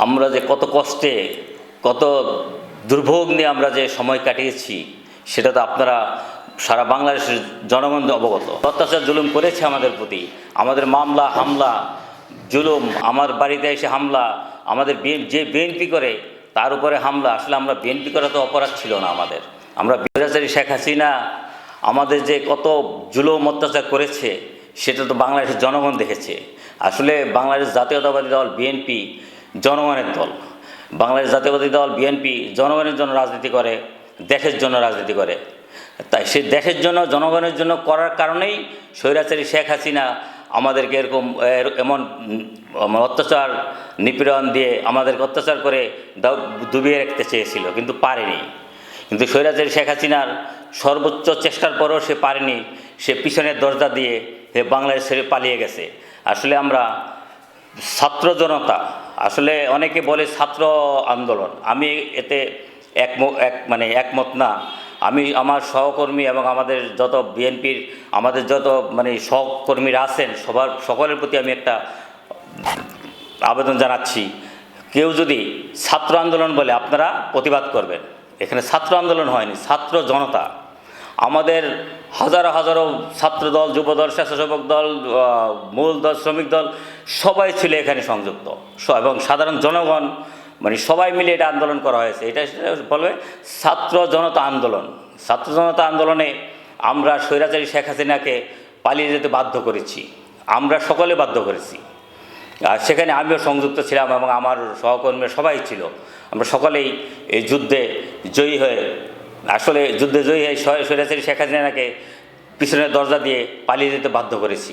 আমরা যে কত কষ্টে কত দুর্ভোগ নিয়ে আমরা যে সময় কাটিয়েছি সেটা তো আপনারা সারা বাংলাদেশের জনগণ অবগত। অত্যাচার জুলুম করেছে আমাদের প্রতি, আমাদের মামলা হামলা জুলুম, আমার বাড়িতে এসে হামলা, আমাদের যে বিএনপি করে তার উপরে হামলা। আসলে আমরা বিএনপি করা তো অপরাধ ছিল না আমাদের। আমরা স্বৈরাচারী শেখ হাসিনা আমাদের যে কত জুলুম অত্যাচার করেছে সেটা তো বাংলাদেশের জনগণ দেখেছে। আসলে বাংলাদেশ জাতীয়তাবাদী দল বিএনপি জনগণের দল। বাংলাদেশ জাতীয়তাবাদী দল বিএনপি জনগণের জন্য রাজনীতি করে, দেশের জন্য রাজনীতি করে। তাই সে দেশের জন্য জনগণের জন্য করার কারণেই স্বৈরাচারী শেখ হাসিনা আমাদেরকে এমন অত্যাচার নিপীড়ন দিয়ে আমাদেরকে অত্যাচার করে ডুবিয়ে রাখতে চেয়েছিল, কিন্তু পারেনি। কিন্তু স্বৈরাচারী শেখ হাসিনার সর্বোচ্চ চেষ্টার পরও সে পারেনি। সে পিছনের দরজা দিয়ে বাংলাদেশ ছেড়ে পালিয়ে গেছে। আসলে আমরা ছাত্র জনতা, আসলে অনেকে বলে ছাত্র আন্দোলন, আমি এতে একমত না। আমি আমার সহকর্মী এবং আমাদের যত বিএনপির আমাদের যত সহকর্মীরা আছেন সকলের প্রতি আমি একটা আবেদন জানাচ্ছি, কেউ যদি ছাত্র আন্দোলন বলে আপনারা প্রতিবাদ করবেন। এখানে ছাত্র আন্দোলন হয়নি, ছাত্র জনতা। আমাদের হাজারো হাজারো ছাত্র দল, যুবদল, স্বেচ্ছাসেবক দল, মূল দল, শ্রমিক দল সবাই ছিল এখানে সংযুক্ত, এবং সাধারণ জনগণ সবাই মিলে এটা আন্দোলন করা হয়েছে। এটা বলবে ছাত্র জনতা আন্দোলন। ছাত্র জনতা আন্দোলনে আমরা স্বৈরাচারী শেখ হাসিনাকে পালিয়ে যেতে বাধ্য করেছি, আমরা সকলে বাধ্য করেছি। আর সেখানে আমিও সংযুক্ত ছিলাম এবং আমার সহকর্মীরা সবাই ছিল। আমরা সকলেই এই যুদ্ধে জয়ী হয়ে স্বৈরাচারী শেখ হাসিনাকে পিছনের দরজা দিয়ে পালিয়ে যেতে বাধ্য করেছি।